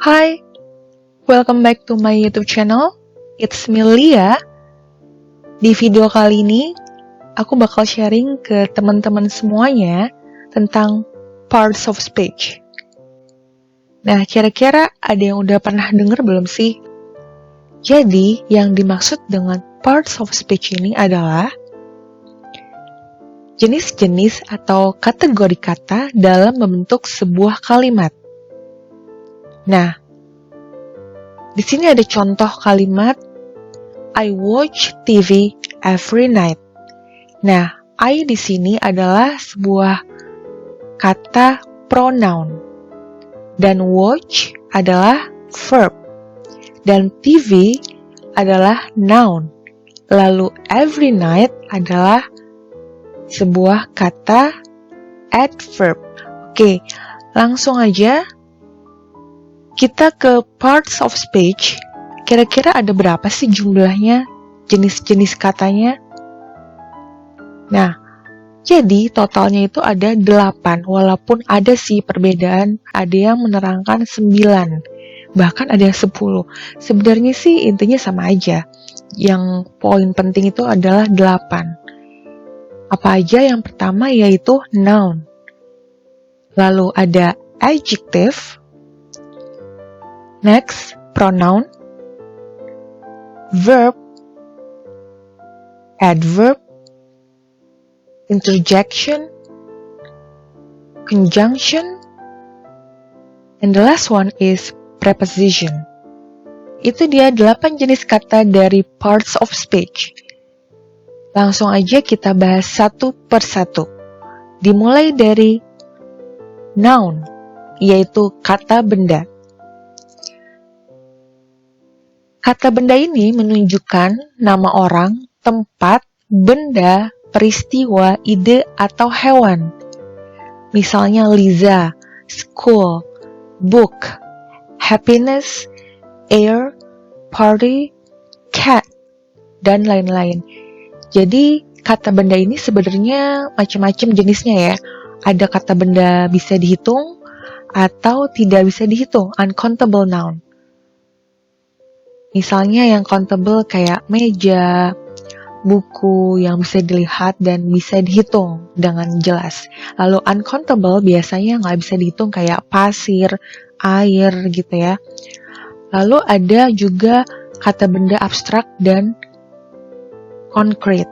Hi, welcome back to my YouTube channel. It's me Lia. Di video kali ini, aku bakal sharing ke teman-teman semuanya tentang parts of speech. Nah, kira-kira ada yang udah pernah denger belum sih? Jadi, yang dimaksud dengan parts of speech ini adalah jenis-jenis atau kategori kata dalam membentuk sebuah kalimat. Nah, di sini ada contoh kalimat I watch TV every night. Nah, I di sini adalah sebuah kata pronoun dan watch adalah verb dan TV adalah noun. Lalu every night adalah sebuah kata adverb. Oke, langsung aja kita ke parts of speech. Kira-kira ada berapa sih jumlahnya, jenis-jenis katanya? Nah, jadi totalnya itu ada 8, walaupun ada sih perbedaan, ada yang menerangkan 9, bahkan ada 10. Sebenarnya sih intinya sama aja. Yang poin penting itu adalah 8. Apa aja? Yang pertama yaitu noun. Lalu ada adjective. Next, pronoun, verb, adverb, interjection, conjunction, and the last one is preposition. Itu dia 8 jenis kata dari parts of speech. Langsung aja kita bahas satu per satu. Dimulai dari noun, yaitu kata benda. Kata benda ini menunjukkan nama orang, tempat, benda, peristiwa, ide, atau hewan. Misalnya Liza, school, book, happiness, air, party, cat, dan lain-lain. Jadi, kata benda ini sebenarnya macam-macam jenisnya ya. Ada kata benda bisa dihitung atau tidak bisa dihitung, uncountable noun. Misalnya yang countable kayak meja, buku yang bisa dilihat dan bisa dihitung dengan jelas. Lalu uncountable biasanya nggak bisa dihitung kayak pasir, air gitu ya. Lalu ada juga kata benda abstrak dan konkret.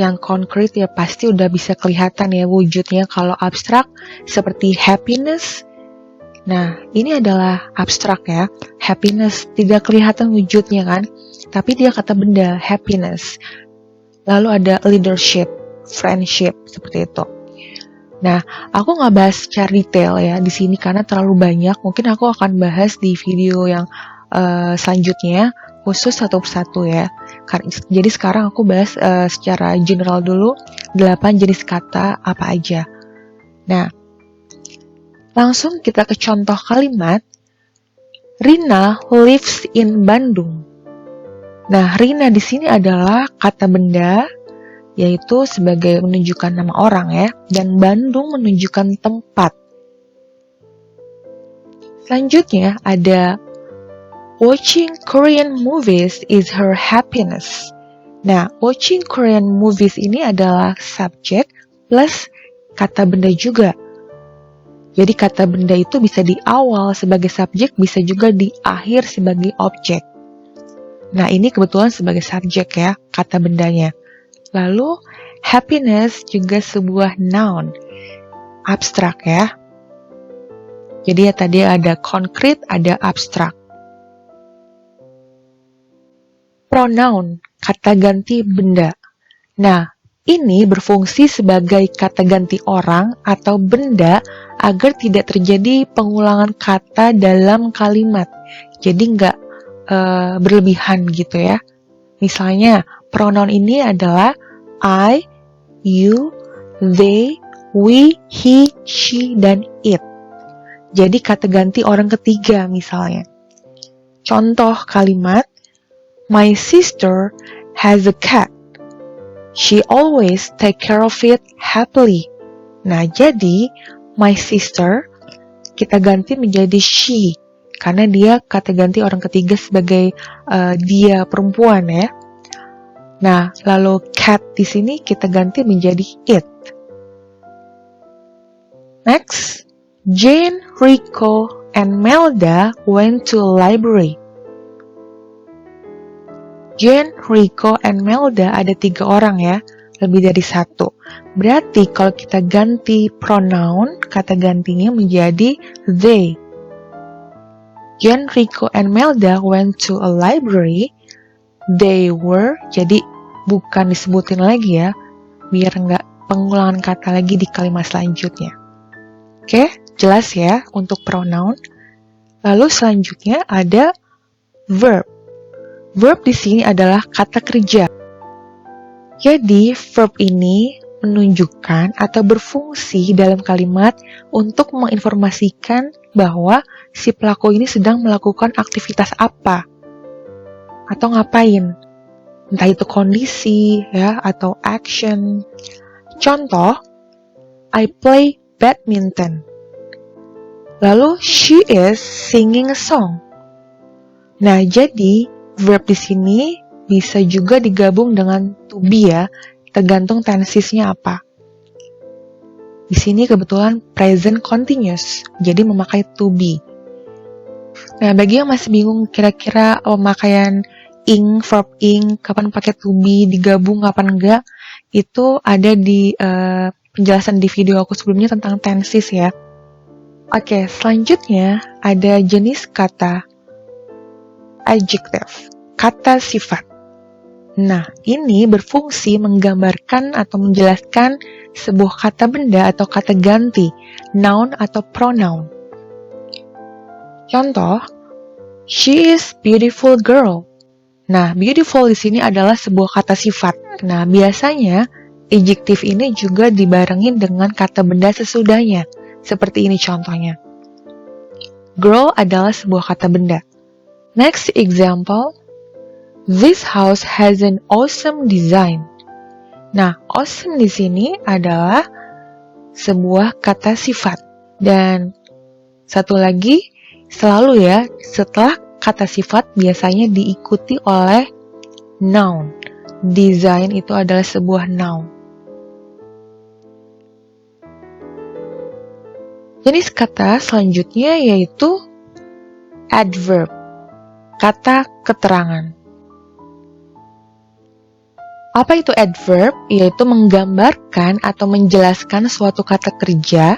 Yang konkret ya pasti udah bisa kelihatan ya wujudnya. Kalau abstrak seperti happiness. Nah, ini adalah abstrak ya. Happiness tidak kelihatan wujudnya kan, tapi dia kata benda, happiness. Lalu ada leadership, friendship, seperti itu. Nah, aku nggak bahas secara detail ya di sini karena terlalu banyak. Mungkin aku akan bahas di video yang selanjutnya, khusus satu persatu ya. Jadi sekarang aku bahas secara general dulu, 8 jenis kata apa aja. Nah, langsung kita ke contoh kalimat. Rina lives in Bandung. Nah, Rina di sini adalah kata benda, yaitu sebagai menunjukkan nama orang ya, dan Bandung menunjukkan tempat. Selanjutnya ada watching Korean movies is her happiness. Nah, watching Korean movies ini adalah subjek plus kata benda juga. Jadi kata benda itu bisa di awal sebagai subjek, bisa juga di akhir sebagai objek. Nah, ini kebetulan sebagai subjek ya, kata bendanya. Lalu, happiness juga sebuah noun, abstrak ya. Jadi ya tadi ada konkret, ada abstrak. Pronoun, kata ganti benda. Nah, ini berfungsi sebagai kata ganti orang atau benda agar tidak terjadi pengulangan kata dalam kalimat. Jadi nggak berlebihan gitu ya. Misalnya, pronoun ini adalah I, you, they, we, he, she, dan it. Jadi kata ganti orang ketiga misalnya. Contoh kalimat, my sister has a cat. She always take care of it happily. Nah, jadi my sister kita ganti menjadi she karena dia kata ganti orang ketiga sebagai dia perempuan ya. Nah, lalu cat di sini kita ganti menjadi it. Next, Jane, Rico, and Melda went to a library. Jane, Rico, and Melda ada 3 orang ya, lebih dari 1. Berarti kalau kita ganti pronoun, kata gantinya menjadi they. Jane, Rico, and Melda went to a library. They were, jadi bukan disebutin lagi ya, biar nggak pengulangan kata lagi di kalimat selanjutnya. Oke, jelas ya untuk pronoun. Lalu selanjutnya ada verb. Verb di sini adalah kata kerja. Jadi, verb ini menunjukkan atau berfungsi dalam kalimat untuk menginformasikan bahwa si pelaku ini sedang melakukan aktivitas apa atau ngapain. Entah itu kondisi ya atau action. Contoh, I play badminton. Lalu, she is singing a song. Nah, jadi verb di sini bisa juga digabung dengan to be ya, tergantung tensesnya apa. Di sini kebetulan present continuous, jadi memakai to be. Nah, bagi yang masih bingung kira-kira pemakaian ing, verb ing, kapan pakai to be, digabung kapan enggak, itu ada di penjelasan di video aku sebelumnya tentang tenses ya. Oke, selanjutnya ada jenis kata adjective, kata sifat. Nah, ini berfungsi menggambarkan atau menjelaskan sebuah kata benda atau kata ganti, noun atau pronoun. Contoh, she is beautiful girl. Nah, beautiful di sini adalah sebuah kata sifat. Nah, biasanya adjective ini juga dibarengin dengan kata benda sesudahnya. Seperti ini contohnya. Girl adalah sebuah kata benda. Next example, this house has an awesome design. Nah, awesome di sini adalah sebuah kata sifat. Dan satu lagi, selalu ya, setelah kata sifat biasanya diikuti oleh noun. Design itu adalah sebuah noun. Jenis kata selanjutnya yaitu adverb, kata keterangan. Apa itu adverb? Yaitu menggambarkan atau menjelaskan suatu kata kerja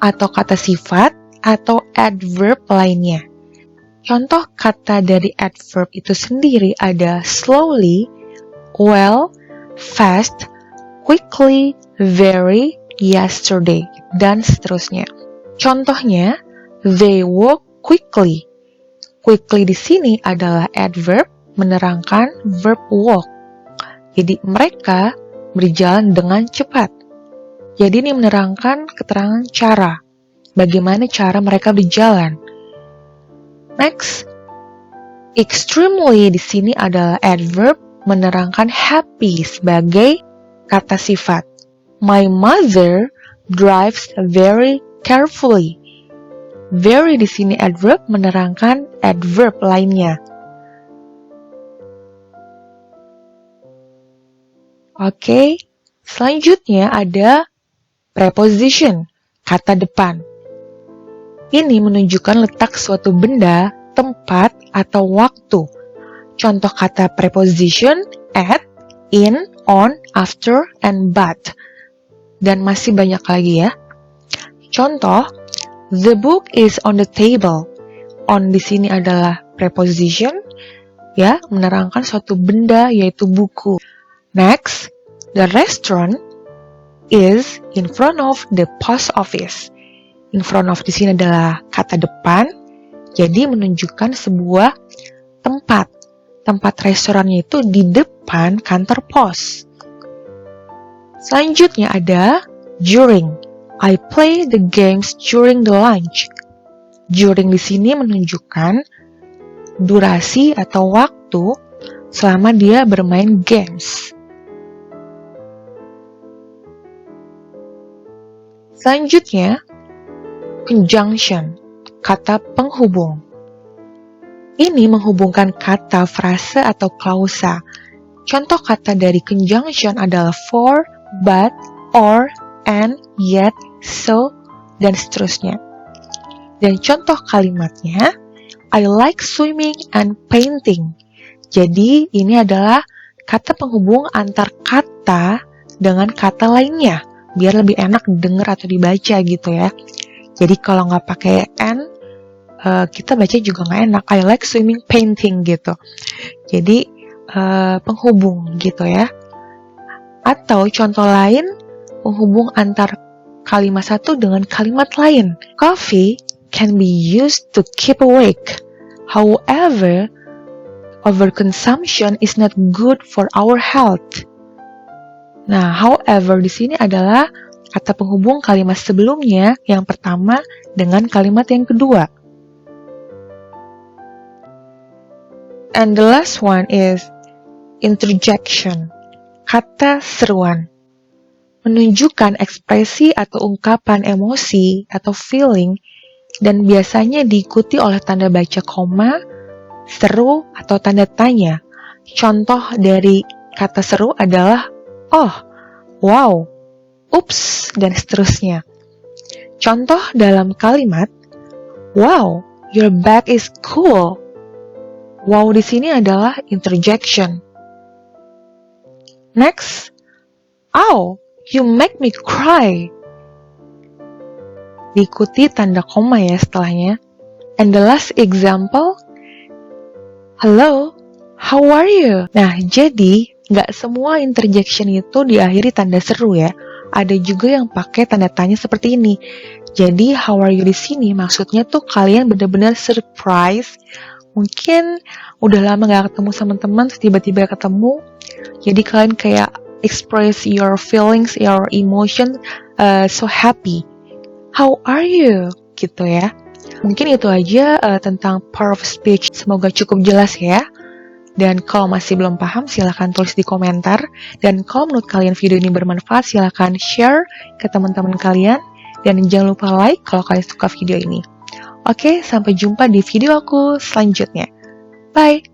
atau kata sifat atau adverb lainnya. Contoh kata dari adverb itu sendiri ada slowly, well, fast, quickly, very, yesterday, dan seterusnya. Contohnya, they walk quickly. Quickly di sini adalah adverb menerangkan verb walk. Jadi mereka berjalan dengan cepat. Jadi ini menerangkan keterangan cara. Bagaimana cara mereka berjalan. Next, extremely di sini adalah adverb menerangkan happy sebagai kata sifat. My mother drives very carefully. Very di sini adverb menerangkan adverb lainnya. Oke, selanjutnya ada preposition, kata depan. Ini menunjukkan letak suatu benda, tempat, atau waktu. Contoh kata preposition at, in, on, after, and but. Dan masih banyak lagi ya. Contoh, the book is on the table. On di sini adalah preposition, ya, menerangkan suatu benda yaitu buku. Next, the restaurant is in front of the post office. In front of di sini adalah kata depan, jadi menunjukkan sebuah tempat. Tempat restorannya itu di depan kantor pos. Selanjutnya ada during. I play the games during the lunch. During di sini menunjukkan durasi atau waktu selama dia bermain games. Selanjutnya, conjunction, kata penghubung. Ini menghubungkan kata, frase, atau klausa. Contoh kata dari conjunction adalah for, but, or, and, yet, so, dan seterusnya. Dan contoh kalimatnya, I like swimming and painting. Jadi, ini adalah kata penghubung antar kata dengan kata lainnya, biar lebih enak didengar atau dibaca gitu ya. Jadi, kalau nggak pakai and, kita baca juga nggak enak. I like swimming painting gitu. Jadi, penghubung gitu ya. Atau contoh lain, penghubung antar kalimat satu dengan kalimat lain. Coffee can be used to keep awake. However, overconsumption is not good for our health. Nah, however di sini adalah kata penghubung kalimat sebelumnya yang pertama dengan kalimat yang kedua. And the last one is interjection. Kata seruan. Menunjukkan ekspresi atau ungkapan emosi atau feeling dan biasanya diikuti oleh tanda baca koma, seru, atau tanda tanya. Contoh dari kata seru adalah oh, wow, ups, dan seterusnya. Contoh dalam kalimat, wow, your bag is cool. Wow di sini adalah interjection. Next, ow, you make me cry. Diikuti tanda koma ya setelahnya. And the last example, hello, how are you? Nah, jadi nggak semua interjection itu diakhiri tanda seru ya. Ada juga yang pakai tanda tanya seperti ini. Jadi, how are you di sini maksudnya tuh kalian benar-benar surprise. Mungkin udah lama gak ketemu sama teman, tiba-tiba ketemu. Jadi kalian kayak express your feelings, your emotion, so happy. How are you? Gitu ya. Mungkin itu aja tentang power of speech. Semoga cukup jelas ya. Dan kalau masih belum paham, silahkan tulis di komentar. Dan kalau menurut kalian video ini bermanfaat, silahkan share ke teman-teman kalian. Dan jangan lupa like kalau kalian suka video ini. Oke, sampai jumpa di video aku selanjutnya. Bye!